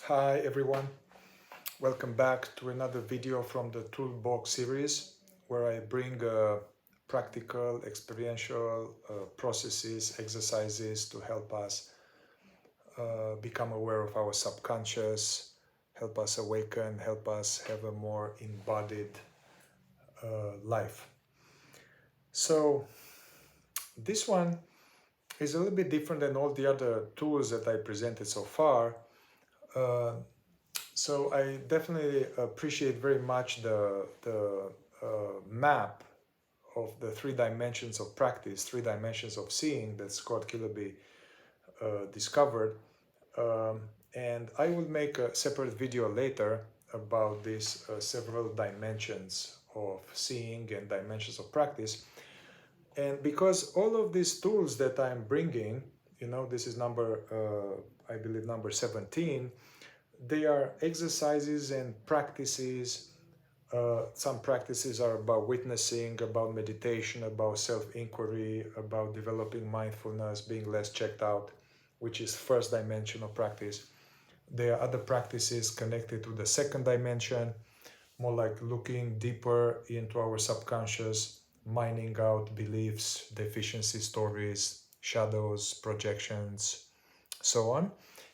Hi everyone, welcome back to another video from the Toolbox series where I bring practical, experiential processes, exercises to help us become aware of our subconscious, help us awaken, help us have a more embodied life. So this one is a little bit different than all the other tools that I presented so far. So I definitely appreciate very much the map of the 3 dimensions of practice, 3 dimensions of seeing that Scott Killaby discovered. And I will make a separate video later about these several dimensions of seeing and dimensions of practice. And because all of these tools that I'm bringing, this is number, I believe, number 17, they are exercises and practices. Some practices are about witnessing, about meditation, about self-inquiry, about developing mindfulness, being less checked out, which is first dimension of practice. There are other practices connected to the second dimension, more like looking deeper into our subconscious, mining out beliefs, deficiency stories, shadows, projections, so on.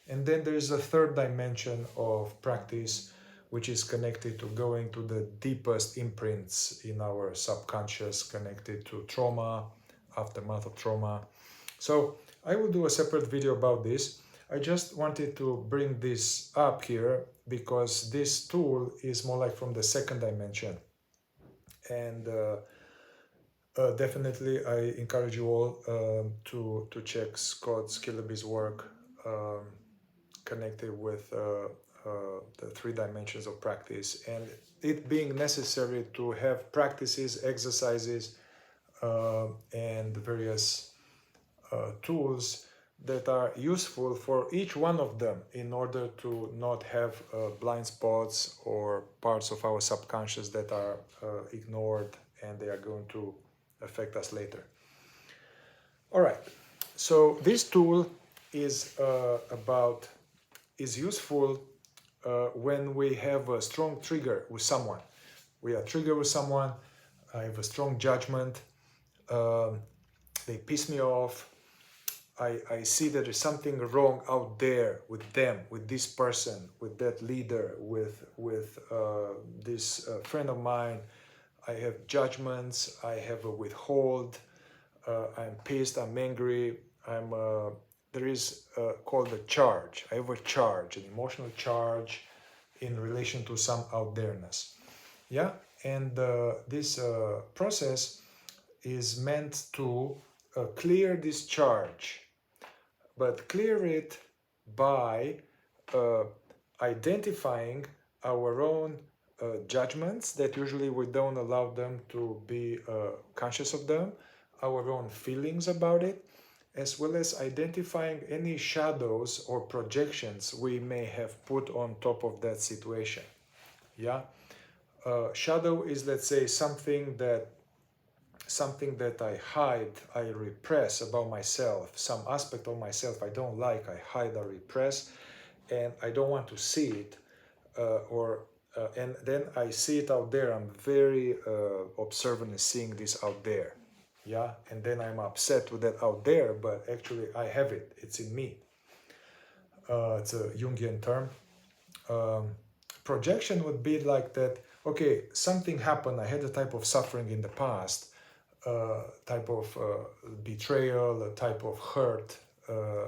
And then there is a third dimension of practice, which is connected to going to the deepest imprints in our subconscious, connected to trauma, aftermath of trauma. So I will do a separate video about this. I just wanted to bring this up here because this tool is more like from the second dimension. And definitely I encourage you all to check Scott Killaby's work connected with the 3 dimensions of practice, and it being necessary to have practices, exercises, and various tools that are useful for each one of them in order to not have blind spots or parts of our subconscious that are ignored and they are going to affect us later. All right, so this tool is useful when we have a strong trigger with someone. We are triggered with someone, I have a strong judgment, they piss me off, I see that there's something wrong out there with them, with this person, with that leader, with this friend of mine. I have judgments, I have a withhold, I'm pissed, I'm angry, there is called a charge. I have a charge, an emotional charge in relation to some out there-ness. Yeah, and this process is meant to clear this charge, but clear it by identifying our own judgments that usually we don't allow them to be conscious of them, our own feelings about it, as well as identifying any shadows or projections we may have put on top of that situation. Yeah, shadow is, let's say, something that I hide, I repress about myself, some aspect of myself I don't like, I hide, I repress, and I don't want to see it, and then I see it out there. I'm very observant in seeing this out there. Yeah, and then I'm upset with that out there, but actually I have it, it's in me. It's a Jungian term. Projection would be like that, okay, something happened, I had a type of suffering in the past, type of betrayal, a type of hurt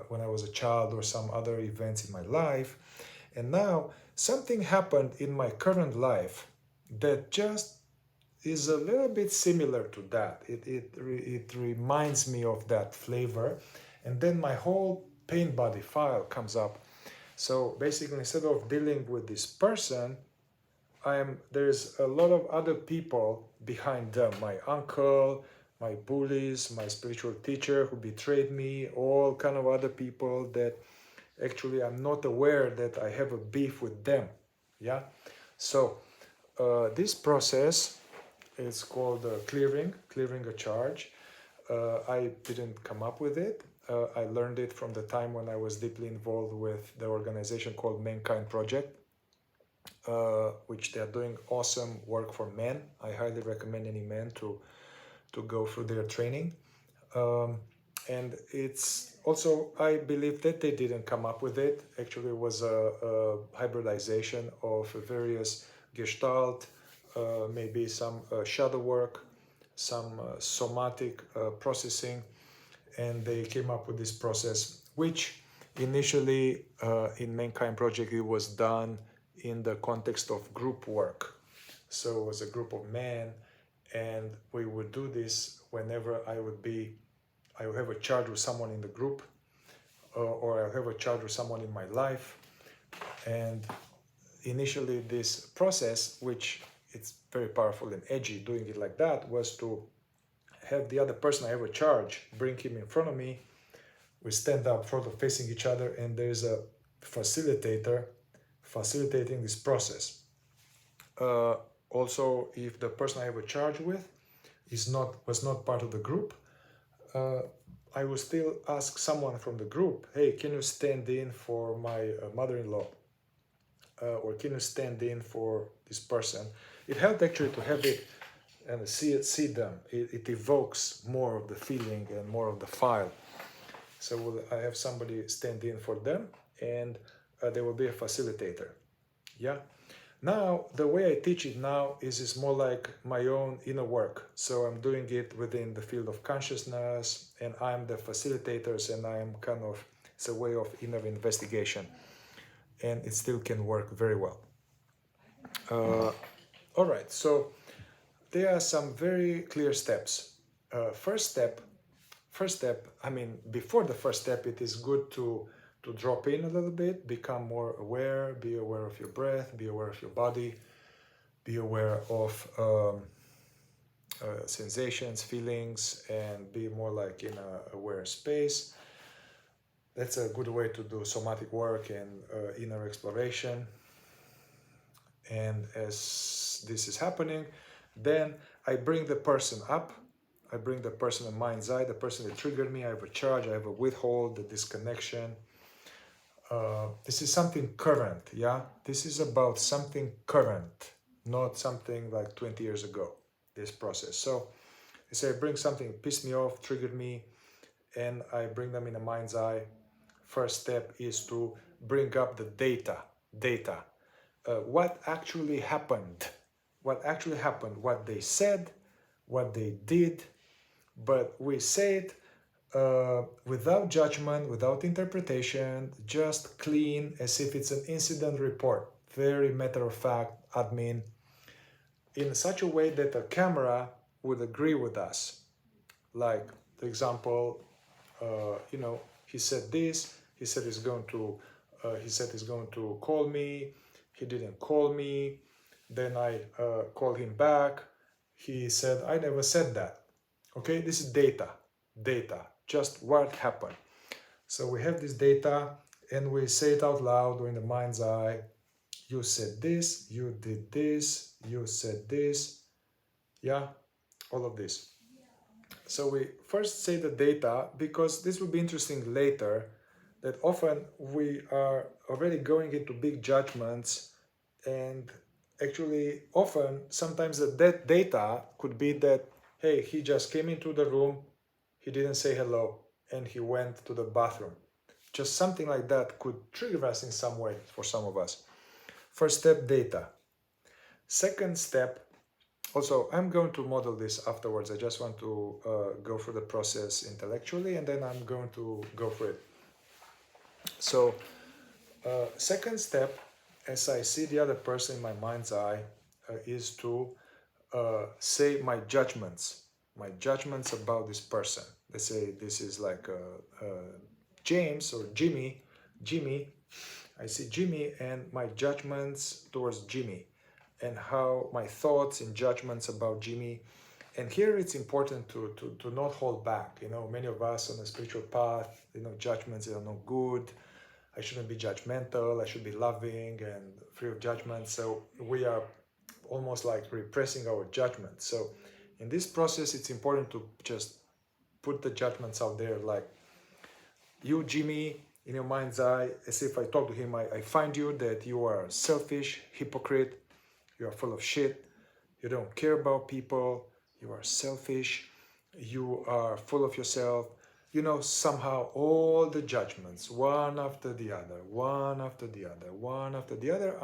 when I was a child, or some other events in my life, and now something happened in my current life that just is a little bit similar to that. It reminds me of that flavor, and then my whole pain body file comes up. So basically, instead of dealing with this person, there's a lot of other people behind them. My uncle, my bullies, my spiritual teacher who betrayed me, all kind of other people that actually I'm not aware that I have a beef with them. Yeah. So this process is called clearing a charge. I didn't come up with it. I learned it from the time when I was deeply involved with the organization called Mankind Project, which they are doing awesome work for men. I highly recommend any men to go through their training. And it's also, I believe that they didn't come up with it. Actually, it was a hybridization of various gestalt, maybe some shadow work, some somatic processing, and they came up with this process, which initially in Mankind Project, it was done in the context of group work. So it was a group of men, and we would do this whenever I would have a charge with someone in the group, or I'll have a charge with someone in my life. And initially this process, which it's very powerful and edgy doing it like that, was to have the other person I have a charge, bring him in front of me, we stand up front of facing each other, and there's a facilitator facilitating this process. Also, if the person I have a charge with was not part of the group, I will still ask someone from the group, hey, can you stand in for my mother-in-law? Or can you stand in for this person? It helped actually to have it and see them. It evokes more of the feeling and more of the file. So I have somebody stand in for them, and there will be a facilitator. Yeah. Now, the way I teach it now is more like my own inner work. So I'm doing it within the field of consciousness, and I'm the facilitators, and I am kind of, it's a way of inner investigation. And it still can work very well. All right, so there are some very clear steps. First step, I mean, before the first step, it is good to drop in a little bit, become more aware, be aware of your breath, be aware of your body, be aware of sensations, feelings, and be more like in a aware space. That's a good way to do somatic work and inner exploration. And as this is happening, then I bring the person up. I bring the person in mind's eye, the person that triggered me. I have a charge, I have a withhold, a disconnection. This is something current, yeah? This is about something current, not something like 20 years ago, this process. So I say I bring something that pissed me off, triggered me, and I bring them in a mind's eye. First step is to bring up the data. What actually happened, what they said, what they did, but we say it without judgment, without interpretation, just clean, as if it's an incident report, very matter of fact, admin, in such a way that a camera would agree with us. Like, for example, he said this, he said he's going to call me, he didn't call me, then I called him back, he said, I never said that. Okay, this is data, just what happened. So we have this data, and we say it out loud or in the mind's eye. You said this, you did this, you said this, yeah, all of this. So we first say the data, because this will be interesting later, that often we are already going into big judgments, and actually often sometimes that data could be that, hey, he just came into the room, he didn't say hello, and he went to the bathroom. Just something like that could trigger us in some way for some of us. First step, data. Second step, also, I'm going to model this afterwards. I just want to go through the process intellectually, and then I'm going to go for it. So, second step, as I see the other person in my mind's eye, is to say my judgments about this person. Let's say this is like James or Jimmy. I see Jimmy and my judgments towards Jimmy, and how my thoughts and judgments about Jimmy. And here it's important to not hold back. Many of us on the spiritual path, judgments are no good. I shouldn't be judgmental. I should be loving and free of judgment. So we are almost like repressing our judgment. So in this process, it's important to just put the judgments out there, like You, Jimmy, in your mind's eye, as if I talk to him, I find you that you are selfish, hypocrite, you are full of shit, you don't care about people, you are selfish, you are full of yourself. You know, somehow all the judgments, one after the other, one after the other, one after the other,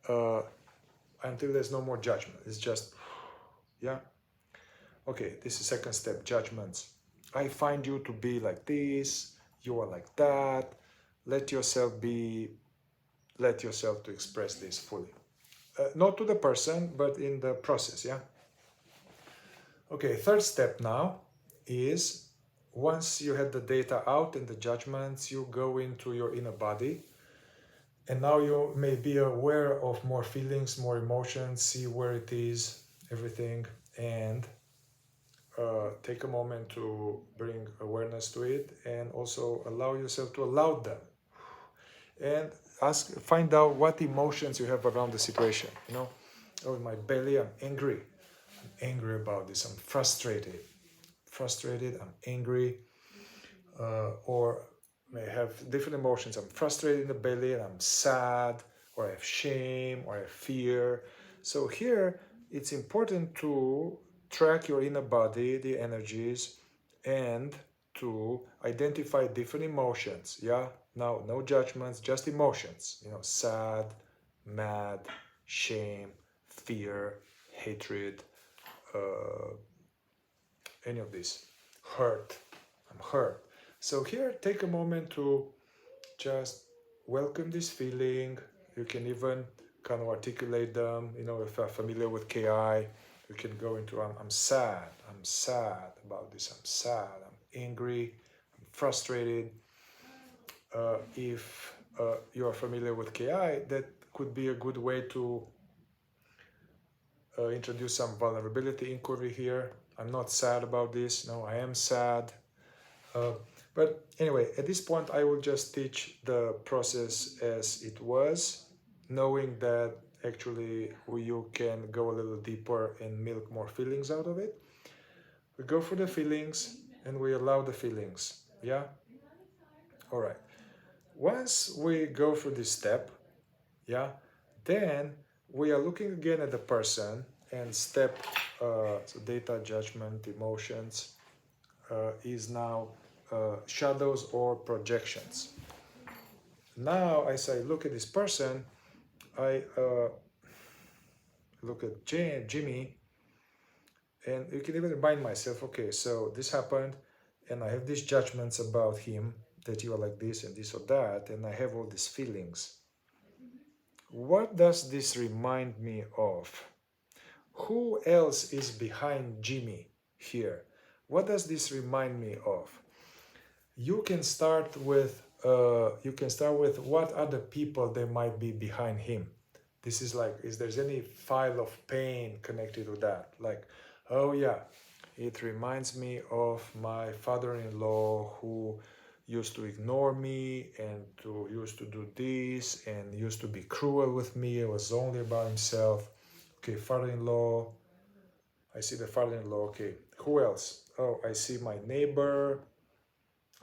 uh, until there's no more judgment. It's just, yeah. Okay, this is second step, judgments. I find you to be like this, you are like that. Let yourself be, let yourself to express this fully. Not to the person, but in the process, yeah? Okay, third step now is once you have the data out and the judgments, you go into your inner body. And now you may be aware of more feelings, more emotions, see where it is, everything, and take a moment to bring awareness to it and also allow yourself to allow them. And find out what emotions you have around the situation. You know, oh, in my belly, I'm angry. I'm angry about this. I'm frustrated. I'm angry, or may have different emotions. I'm frustrated in the belly, and I'm sad, or I have shame, or I have fear. So here, it's important to track your inner body, the energies, and to identify different emotions. Yeah. Now, no judgments, just emotions. You know, sad, mad, shame, fear, hatred, uh, any of this, hurt. I'm hurt. So here, take a moment to just welcome this feeling. You can even kind of articulate them. You know, if you're familiar with KI, you can go into I'm sad. I'm sad about this. I'm sad. I'm angry. I'm frustrated. If you are familiar with KI, that could be a good way to introduce some vulnerability inquiry here. I'm not sad about this. No, I am sad. But anyway, at this point, I will just teach the process as it was, knowing that actually you can go a little deeper and milk more feelings out of it. We go for the feelings and we allow the feelings. Yeah? All right. Once we go through this step, yeah, then we are looking again at the person and step, so data, judgment, emotions, is now shadows or projections. Now, as I look at this person, I look at Jimmy, and you can even remind myself, okay, so this happened, and I have these judgments about him, that you are like this and this or that, and I have all these feelings. What does this remind me of? Who else is behind Jimmy here? What does this remind me of? You can start with what other people there might be behind him. This is like, is there's any file of pain connected to that? Like, oh yeah, it reminds me of my father-in-law who used to ignore me and used to do this and used to be cruel with me. It was only about himself. Okay, father-in-law. I see the father-in-law. Okay, who else? Oh, I see my neighbor.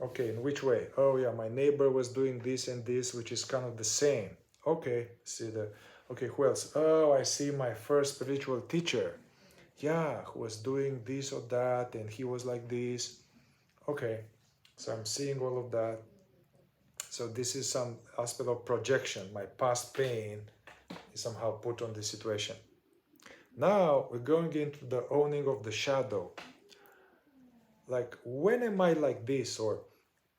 Okay, in which way? Oh yeah, my neighbor was doing this and this, which is kind of the same. Okay, see the, okay, who else? Oh, I see my first spiritual teacher. Yeah, who was doing this or that, and he was like this. Okay, so I'm seeing all of that. So this is some aspect of projection. My past pain is somehow put on this situation. Now we're going into the owning of the shadow. Like, when am I like this? Or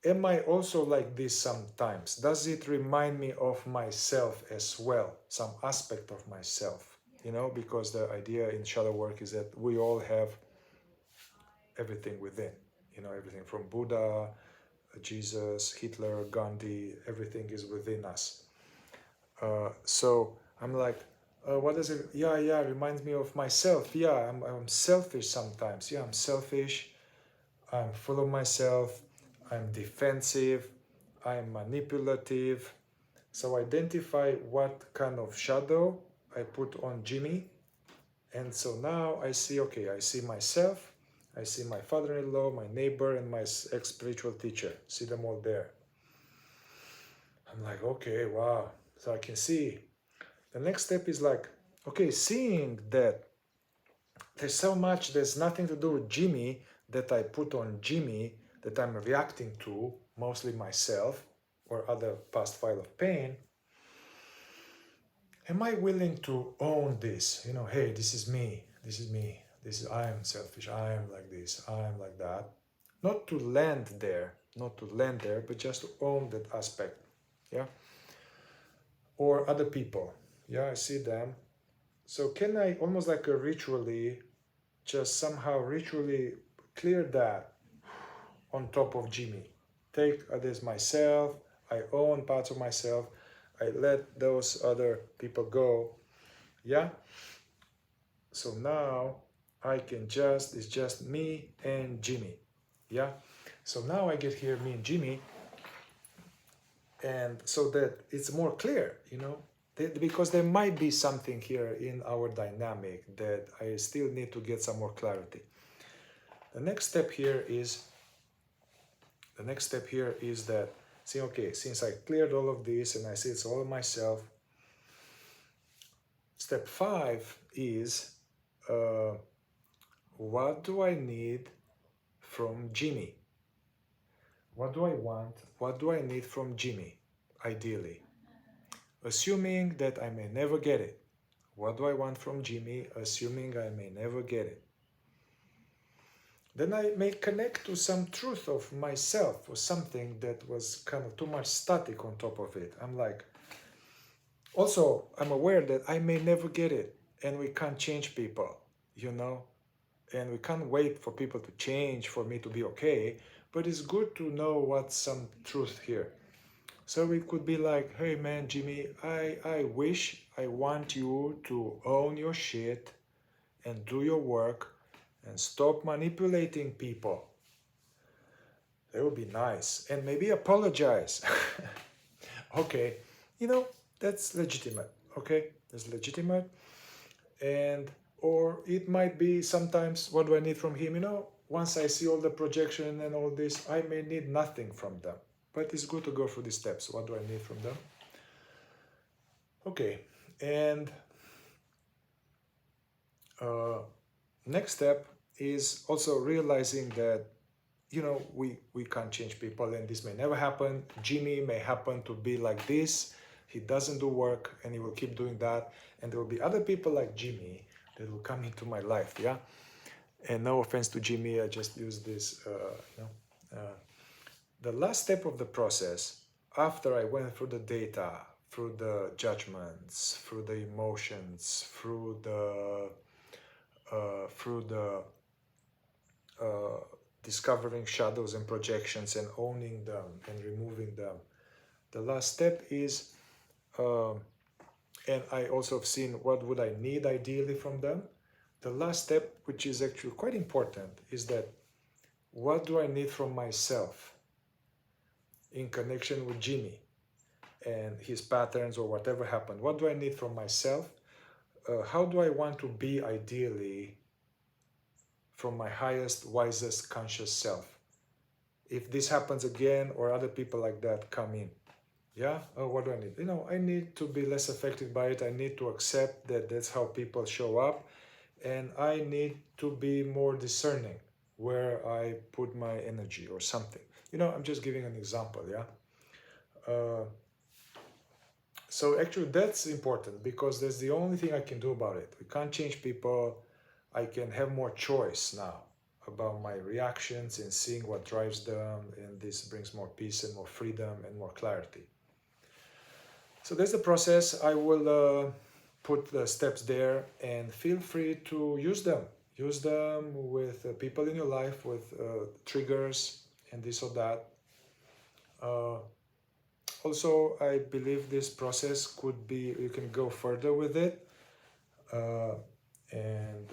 am I also like this sometimes? Does it remind me of myself as well? Some aspect of myself, you know, because the idea in shadow work is that we all have everything within, you know, everything from Buddha, Jesus, Hitler, Gandhi, everything is within us. So I'm like, what does it, yeah, reminds me of myself. Yeah, I'm selfish sometimes. Yeah, I'm selfish. I'm full of myself. I'm defensive. I'm manipulative. So identify what kind of shadow I put on Jimmy. And so now I see, okay, I see myself. I see my father-in-law, my neighbor, and my ex-spiritual teacher. See them all there. I'm like, okay, wow. So I can see. The next step is like, okay, seeing that there's so much, there's nothing to do with Jimmy that I put on Jimmy that I'm reacting to, mostly myself or other past file of pain. Am I willing to own this? You know, hey, this is me, this is me, this is, I am selfish, I am like this, I am like that. Not to land there, but just to own that aspect, yeah? Or other people, yeah, I see them. So can I almost like a ritually, just somehow ritually clear that on top of Jimmy? Take others myself, I own parts of myself, I let those other people go, yeah? So now I can just, it's just me and Jimmy, yeah? So now I get here, me and Jimmy, and so that it's more clear, you know, because there might be something here in our dynamic that I still need to get some more clarity. The next step here is that, see, okay, since I cleared all of this and I see it's all of myself, step 5 is, what do I need from Jimmy? What do I want? What do I need from Jimmy, ideally? Assuming that I may never get it. What do I want from Jimmy, assuming I may never get it? Then I may connect to some truth of myself or something that was kind of too much static on top of it. I'm like, also, I'm aware that I may never get it and we can't change people, you know? And we can't wait for people to change for me to be okay, but it's good to know what's some truth here. So it could be like, hey man, Jimmy, I want you to own your shit and do your work and stop manipulating people. That would be nice. And maybe apologize. Okay, you know, that's legitimate. Okay, that's legitimate. And, or it might be sometimes, what do I need from him? You know, once I see all the projection and all this, I may need nothing from them. But it's good to go through these steps. What do I need from them? Okay, and next step is also realizing that, you know, we can't change people and this may never happen. Jimmy may happen to be like this. He doesn't do work and he will keep doing that. And there will be other people like Jimmy that will come into my life, yeah? And no offense to Jimmy, I just use this, the last step of the process, after I went through the data, through the judgments, through the emotions, through the discovering shadows and projections and owning them and removing them. The last step is, and I also have seen what would I need ideally from them. The last step, which is actually quite important, is that what do I need from myself in connection with Jimmy and his patterns or whatever happened? What do I need from myself? How do I want to be ideally from my highest, wisest, conscious self? If this happens again or other people like that come in, yeah, what do I need? You know, I need to be less affected by it. I need to accept that that's how people show up. And I need to be more discerning where I put my energy or something. You know, I'm just giving an example, yeah? So actually that's important because that's the only thing I can do about it. We can't change people. I can have more choice now about my reactions and seeing what drives them, and this brings more peace and more freedom and more clarity. So that's the process. I will put the steps there and feel free to use them. Use them with people in your life, with triggers and this or that. Also, I believe this process could be, you can go further with it and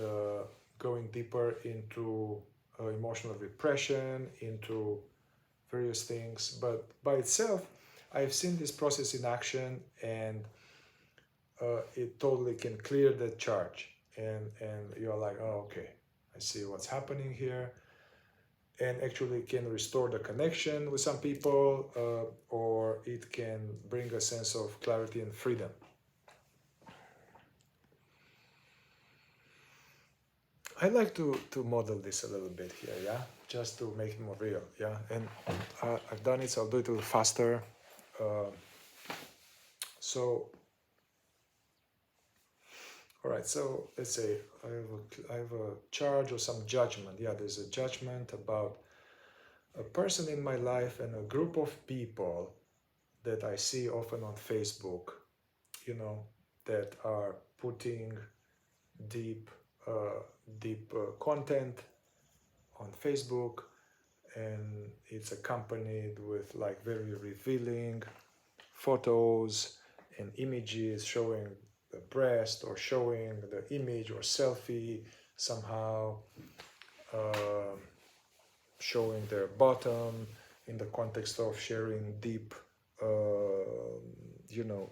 going deeper into emotional repression, into various things. But by itself, I've seen this process in action, and it totally can clear the charge. And you're like, oh, okay, I see what's happening here, and actually can restore the connection with some people, or it can bring a sense of clarity and freedom. I like to model this a little bit here, yeah, just to make it more real, yeah. And I've done it, so I'll do it a little faster. So, all right. So let's say I have a charge or some judgment. Yeah, there's a judgment about a person in my life and a group of people that I see often on Facebook, that are putting deep, content on Facebook, and it's accompanied with like very revealing photos and images showing the breast or showing the image or selfie somehow, showing their bottom in the context of sharing deep,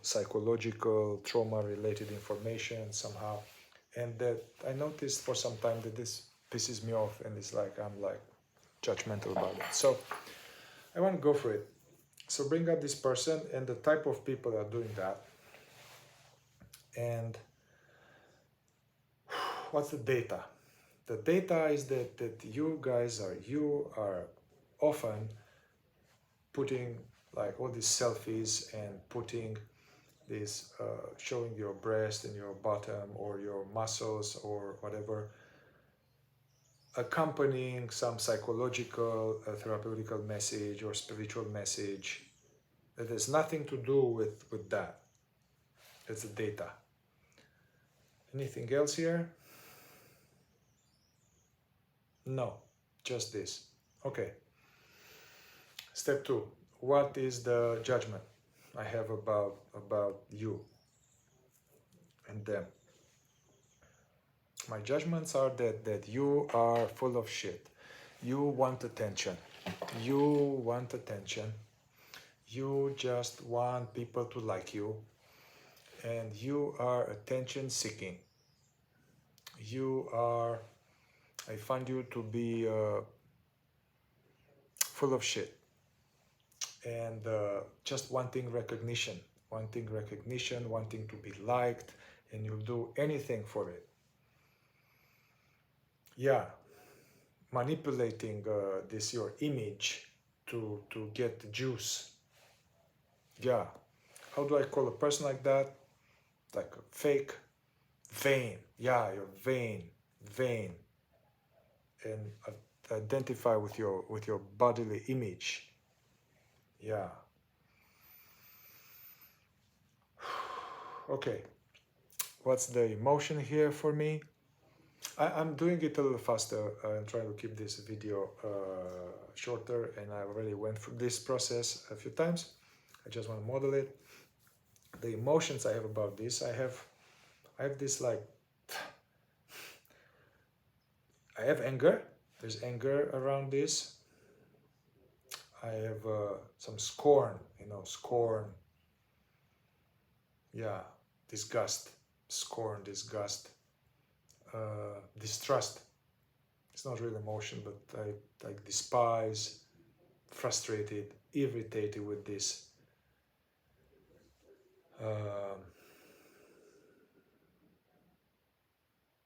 psychological trauma related information somehow. And that I noticed for some time that this pisses me off, and it's like I'm like judgmental about it. So I want to go for it. So bring up this person and the type of people that are doing that. And what's the data? The data is that you are often putting like all these selfies and putting this, showing your breast and your bottom or your muscles or whatever, accompanying some psychological, therapeutical message or spiritual message that has nothing to do with that. That's the data. Anything else here? No, just this. Okay. Step 2. What is the judgment I have about you and them? My judgments are that you are full of shit. You want attention. You want attention. You just want people to like you. And you are attention seeking. I find you to be full of shit. And just wanting recognition, wanting to be liked, and you'll do anything for it. Yeah, manipulating this your image to get the juice. Yeah, how do I call a person like that? Like a fake, vain. Yeah, you're vain, and identify with your bodily image. Yeah. Okay, what's the emotion here for me? I'm doing it a little faster. I'm trying to keep this video shorter, and I already went through this process a few times. I just want to model it. The emotions I have about this, I have this like, I have anger. There's anger around this. I have some scorn, scorn. Yeah, disgust, scorn, disgust, distrust. It's not really emotion, but I despise, frustrated, irritated with this.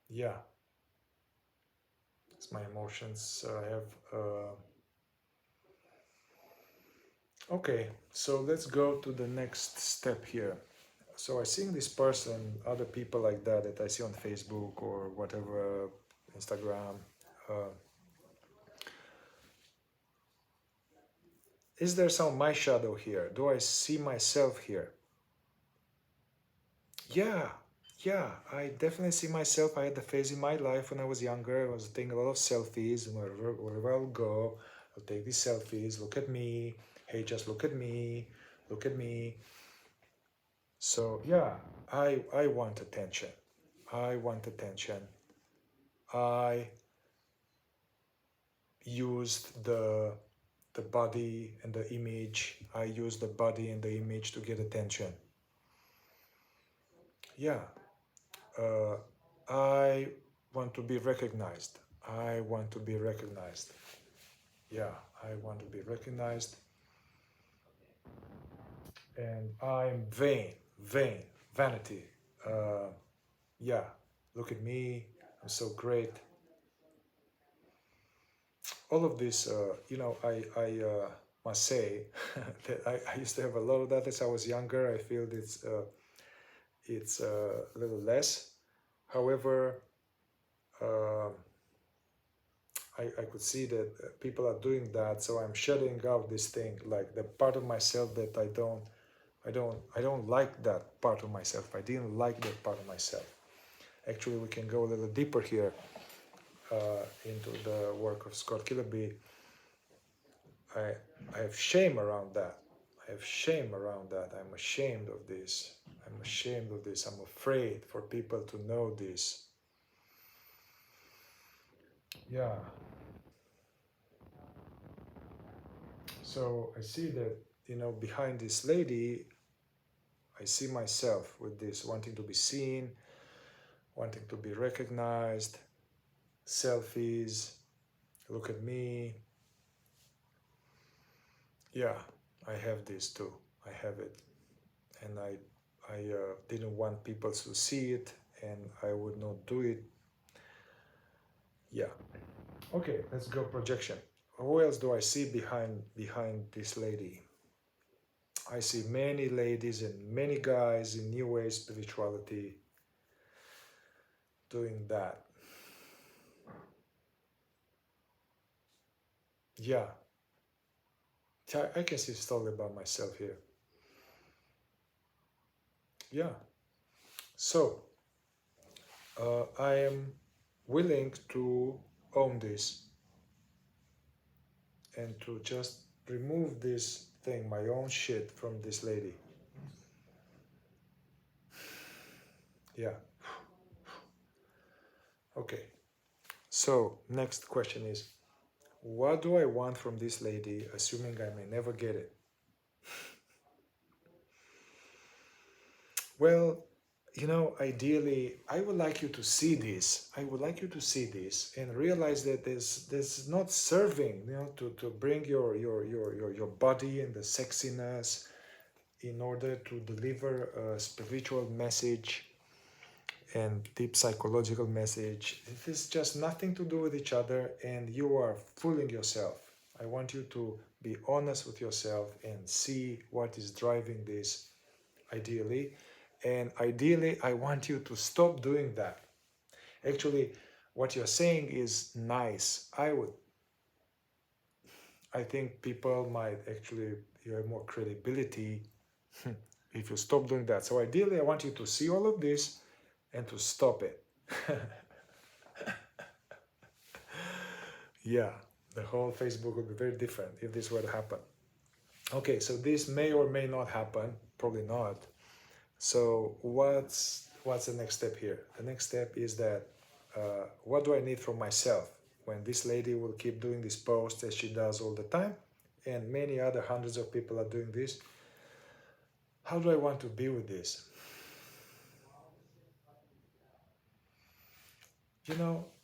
Yeah, it's my emotions. I have. Okay, so let's go to the next step here. So I see this person, other people like that I see on Facebook or whatever, Instagram. Is there some my shadow here? Do I see myself here? Yeah, I definitely see myself. I had the phase in my life when I was younger. I was taking a lot of selfies, and wherever I'll go, I'll take these selfies. Look at me. Hey, just look at me. Look at me. So yeah, I want attention. I want attention. I used the body and the image. I used the body and the image to get attention. Yeah, I want to be recognized. I want to be recognized. Yeah, I want to be recognized. And I'm vanity. Uh, yeah, look at me, I'm so great. All of this, I must say that I used to have a lot of that as I was younger. I feel it's a little less. However, uh, I could see that people are doing that, so I'm shutting out this thing, like the part of myself that I don't like that part of myself. I didn't like that part of myself. Actually, we can go a little deeper here into the work of Scott Killaby. I, I have shame around that. I have shame around that. I'm ashamed of this. I'm ashamed of this. I'm afraid for people to know this. Yeah. So I see that, behind this lady, I see myself with this wanting to be seen, wanting to be recognized, selfies, look at me. Yeah, I have this too. I have it. And I didn't want people to see it, and I would not do it. Yeah. Okay, let's go projection. Who else do I see behind this lady? I see many ladies and many guys in New Age spirituality doing that. Yeah, I can see story about myself here. Yeah. So I am willing to own this and to just remove this thing, my own shit, from this lady. Yeah. Okay. So next question is, what do I want from this lady, assuming I may never get it? Well, ideally, I would like you to see this. I would like you to see this and realize that there's not serving, to bring your body and the sexiness in order to deliver a spiritual message and deep psychological message. It is just nothing to do with each other, and you are fooling yourself. I want you to be honest with yourself and see what is driving this, ideally. And ideally, I want you to stop doing that. Actually, what you're saying is nice. I think people might actually, you have more credibility if you stop doing that. So ideally, I want you to see all of this and to stop it. Yeah, the whole Facebook would be very different if this were to happen. Okay, so this may or may not happen, probably not. So what's the next step here? The next step is that what do I need from myself when this lady will keep doing this post as she does all the time, and many other hundreds of people are doing this? How do I want to be with this?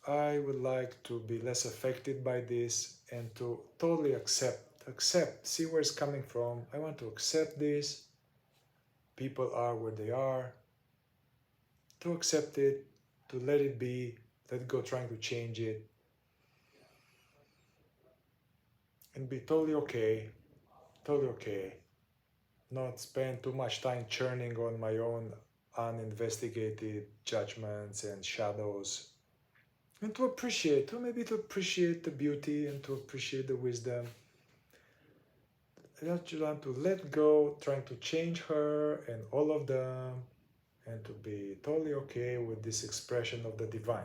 I would like to be less affected by this and to totally accept, see where it's coming from. I want to accept this. People are where they are. To accept it, to let it be, let go trying to change it, and be totally okay. Not spend too much time churning on my own uninvestigated judgments and shadows. And to appreciate the beauty and to appreciate the wisdom. I just want to let go, trying to change her and all of them, and to be totally okay with this expression of the divine.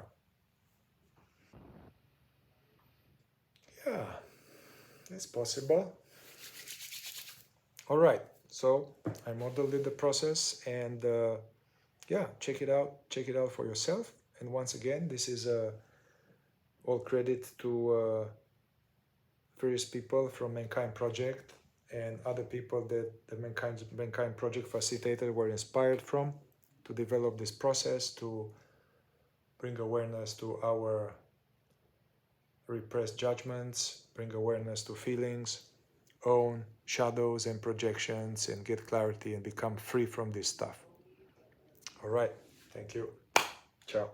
Yeah, it's possible. All right, so I modeled the process, and yeah, check it out for yourself. And once again, this is all credit to various people from Mankind Project and other people that the Mankind Project facilitator were inspired from to develop this process to bring awareness to our repressed judgments, bring awareness to feelings, own shadows and projections, and get clarity and become free from this stuff. All right. Thank you. Ciao.